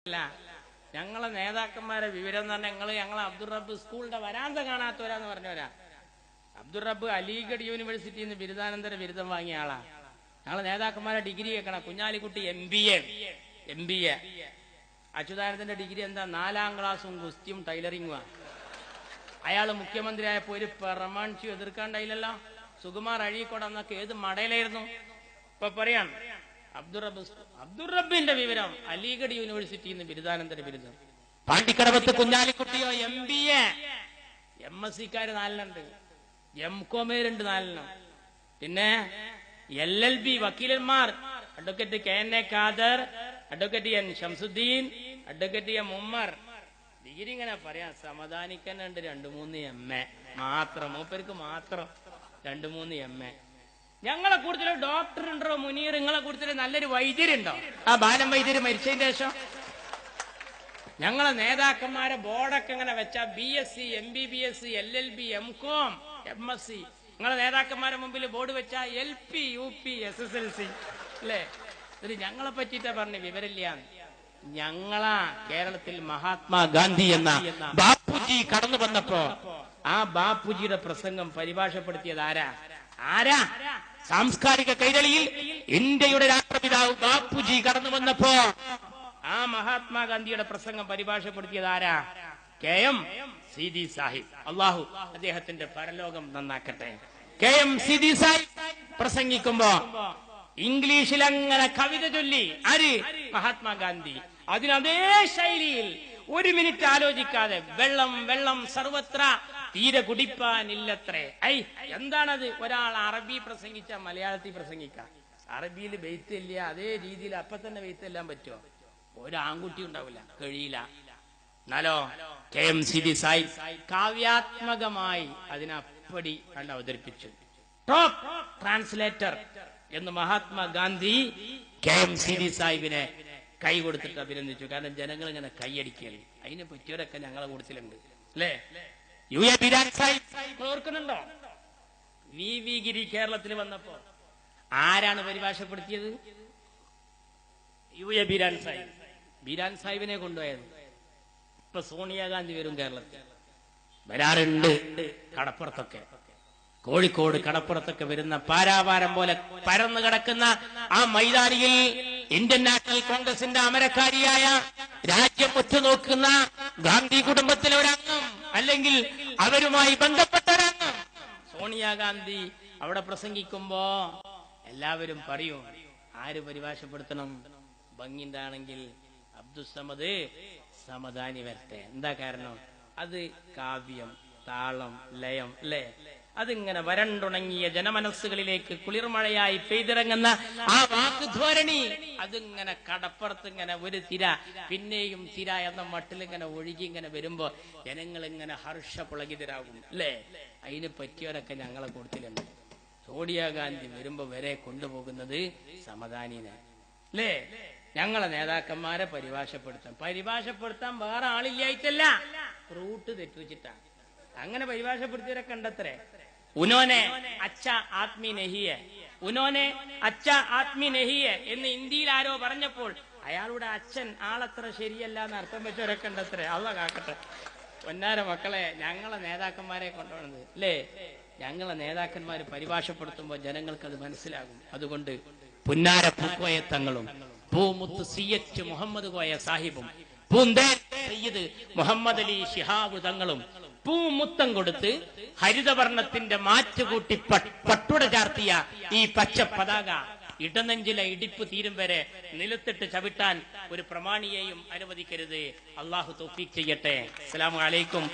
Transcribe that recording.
അല്ല, ഞങ്ങളെ നേതാക്കന്മാരെ വിവരം എന്ന് പറഞ്ഞാൽ ഞങ്ങളെ അബ്ദുൾ റബ്ബ് സ്കൂളിന്റെ വരാന്ത കാണാത്തവരാന്ന് പറഞ്ഞവരാ. അബ്ദുൾ റബ്ബ് അലിഗഡ് യൂണിവേഴ്സിറ്റിയിൽ നിന്ന് ബിരുദാനന്തര ബിരുദം വാങ്ങിയ ആളാ. ഞങ്ങളെ നേതാക്കന്മാരെ ഡിഗ്രി കേൾക്കണം. കുഞ്ഞാലിക്കുട്ടി MBA. അച്യുതാനന്ദന്റെ ഡിഗ്രി എന്താ? 4ാം ക്ലാസ്സും ഗുസ്തിയും ടൈലറിങ്ങുമാണ്. അയാള് മുഖ്യമന്ത്രിയായപ്പോ ഒരു പ്രമാണിച്ചു എതിർക്കാണ്ടായില്ലല്ലോ. സുകുമാർ അഴീക്കോട് എന്നൊക്കെ ഏത് മടയിലായിരുന്നു. ഇപ്പൊ പറയാം അബ്ദുൾ റബ്ബിന്റെ വിവരം അലിഗഡ് യൂണിവേഴ്സിറ്റിയിൽ നിന്ന് ബിരുദാനന്തര ബിരുദം. പാണ്ടിക്കടവത്ത് കുഞ്ഞാലിക്കുട്ടിയോ MBA. MSc-ക്കാര് 4 MCOM-രുണ്ട് 4. പിന്നെ LLB വക്കീലന്മാർ advocate KN Khader, advocate N Shamsuddin, advocate M Ummer. Degree ഇങ്ങനെ പറയാം. സമാധാനിക്കുന്നുണ്ട് 2-3 MA മാത്രം. മൂപ്പർക്ക് മാത്രം 2-3 MA. ഞങ്ങളെ കൂടുതൽ ഡോക്ടർ ഉണ്ടോ മുനീർ? നിങ്ങളെ കൂടുതൽ നല്ലൊരു വൈദ്യരുണ്ടോ? ആ ബാലം വൈദ്യര് മരിച്ചതിന് ശേഷം ഞങ്ങളെ നേതാക്കന്മാരെ ബോർഡൊക്കെ ഇങ്ങനെ വെച്ചാ BSc MBBS LLB MCOM MSc. നിങ്ങളെ നേതാക്കന്മാരെ മുമ്പിൽ ബോർഡ് വെച്ചാ LP UP SSLC അല്ലേ? ഇത് ഞങ്ങളെ പറ്റിയിട്ടാ പറഞ്ഞ വിവരമില്ല. ഞങ്ങളാ കേരളത്തിൽ മഹാത്മാഗാന്ധി എന്ന ബാപ്പുജി കടന്നു വന്നപ്പോ ആ ബാപ്പുജിയുടെ പ്രസംഗം പരിഭാഷപ്പെടുത്തിയത് ആരാ? സാംസ്കാരിക കൈരളിയിൽ ഇന്ത്യയുടെ രാഷ്ട്രപിതാവ് ബാപ്പുജി കടന്നു വന്നപ്പോ ആ മഹാത്മാഗാന്ധിയുടെ പ്രസംഗം പരിഭാഷപ്പെടുത്തിയത് ആരാ? KM സിദി സാഹിബ്. അള്ളാഹു അദ്ദേഹത്തിന്റെ പരലോകം നന്നാക്കട്ടെ. KM സിദി സാഹിബ് പ്രസംഗിക്കുമ്പോ ഇംഗ്ലീഷിൽ അങ്ങനെ കവിത ചൊല്ലി. മഹാത്മാഗാന്ധി അതിനതേ ശൈലിയിൽ 1 മിനിറ്റ് ആലോചിക്കാതെ വെള്ളം സർവത്ര തീരെ കുടിപ്പാനില്ലത്രേ. എന്താണത്? ഒരാൾ അറബി പ്രസംഗിച്ച മലയാളത്തിൽ പ്രസംഗിക്കാം. അറബിയിൽ ബെയ്ത്തില്ല, അതേ രീതിയിൽ അപ്പൊ തന്നെ ബെയ്ത്തെല്ലാം പറ്റുമോ? ഒരാൺകുട്ടി ഉണ്ടാവില്ല, കഴിയില്ല. എന്നാലോ KM സിദി സാഹിബ് കാവ്യാത്മകമായി അതിനപ്പടി കണ്ട് അവതരിപ്പിച്ചു. ടോപ്പ് ട്രാൻസ്ലേറ്റർ എന്ന് മഹാത്മാഗാന്ധി KM സിദി സാഹിബിനെ കൈ കൊടുത്തിട്ട് അഭിനന്ദിച്ചു. കാരണം ജനങ്ങൾ ഇങ്ങനെ കൈയടിക്കുകയാണ്. അതിനെ പറ്റിയവരൊക്കെ ഞങ്ങളെ കൂട്ടത്തിലുണ്ട് അല്ലേ? UA ബീരാൻ സാഹിബ് ഓർക്കുന്നുണ്ടോ? VV ഗിരി കേരളത്തിൽ വന്നപ്പോ ആരാണ് പരിഭാഷപ്പെടുത്തിയത്? UA ബീരാൻ സാഹിബ്. ബീരാൻ സാഹിബിനെ കൊണ്ടുപോയത്. ഇപ്പൊ സോണിയാഗാന്ധി വരും കേരളത്തിൽ, വരാറുണ്ട്. കടപ്പുറത്തൊക്കെ, കോഴിക്കോട് കടപ്പുറത്തൊക്കെ വരുന്ന പാരാവാരം പോലെ പരന്നു കിടക്കുന്ന ആ മൈതാനിയിൽ ഇന്ത്യൻ നാഷണൽ കോൺഗ്രസിന്റെ അമരക്കാരിയായ രാജ്യം ഉറ്റുനോക്കുന്ന ഗാന്ധി കുടുംബത്തിലെ ഒരംഗം, അല്ലെങ്കിൽ അവരുമായി ബന്ധപ്പെട്ട ഒരംഗം സോണിയാഗാന്ധി അവിടെ പ്രസംഗിക്കുമ്പോ എല്ലാവരും പറയും, ആര് പരിഭാഷപ്പെടുത്തണം? ഭംഗിന്റെ ആണെങ്കിൽ അബ്ദുസ്സമദ് സമദാനി വരട്ടെ. എന്താ കാരണം? അത് കാവ്യം, താളം, ലയം അല്ലേ? അതിങ്ങനെ വരണ്ടുണങ്ങിയ ജനമനസ്സുകളിലേക്ക് കുളിർമഴയായി പെയ്തിറങ്ങുന്ന ആ വാക്കുധ്വരണി, അതിങ്ങനെ കടപ്പുറത്ത് ഇങ്ങനെ ഒരു തിര പിന്നെയും തിര എന്ന മട്ടിൽ ഇങ്ങനെ ഒഴുകി ഇങ്ങനെ വരുമ്പോ ജനങ്ങൾ ഇങ്ങനെ ഹർഷപുളകിതരാകും അല്ലേ? അതിന് പറ്റിയവരൊക്കെ ഞങ്ങളെ കൂട്ടത്തിലുണ്ട്. സോണിയാഗാന്ധി വരുമ്പോ വരെ കൊണ്ടുപോകുന്നത് സമദാനിനെ അല്ലേ? ഞങ്ങളെ നേതാക്കന്മാരെ പരിഭാഷപ്പെടുത്താൻ വേറെ ആളില്ലായിട്ടല്ല, റൂട്ട് തെറ്റുവെച്ചിട്ടാണ്. അങ്ങനെ പരിഭാഷപ്പെടുത്തിയവരൊക്കെ ഉണ്ടത്രേ. ഉനോനെ അച്ഛ ആത്മീ നെഹിയെ, ഉനോനെ അച്ഛ ആത്മീ നെഹിയെ എന്ന് ഇന്ത്യയിൽ ആരോ പറഞ്ഞപ്പോൾ അയാളുടെ അച്ഛൻ ആളത്ര ശരിയല്ല എന്ന് അർത്ഥം വെച്ചവരൊക്കെ ഉണ്ടത്രേ. അള്ള കാക്കട്ടെ. പൊന്നാര മക്കളെ, ഞങ്ങളെ നേതാക്കന്മാരെ കൊണ്ടുപോകുന്നത് അല്ലേ? ഞങ്ങളെ നേതാക്കന്മാര് പരിഭാഷപ്പെടുത്തുമ്പോൾ ജനങ്ങൾക്ക് അത് മനസ്സിലാകും. അതുകൊണ്ട് പുന്നാര പൂക്കോയ തങ്ങളും പൂമുത്ത് CH മുഹമ്മദ് കോയ സാഹിബും പൂന്തേൻ സയ്യിദ് മുഹമ്മദ് അലി ശിഹാബ് തങ്ങളും പൂമുത്തം കൊടുത്ത് ഹരിതവർണത്തിന്റെ മാറ്റുകൂട്ടി പട്ടുട ചാർത്തിയ ഈ പച്ച പതാക ഇടനെഞ്ചിലെ ഇടിപ്പ് തീരും വരെ നിലത്തിട്ട് ചവിട്ടാൻ ഒരു പ്രമാണിയെയും അനുവദിക്കരുത്. അള്ളാഹു തൗഫീഖ് ചെയ്യട്ടെ. അസ്സലാമു അലൈക്കും.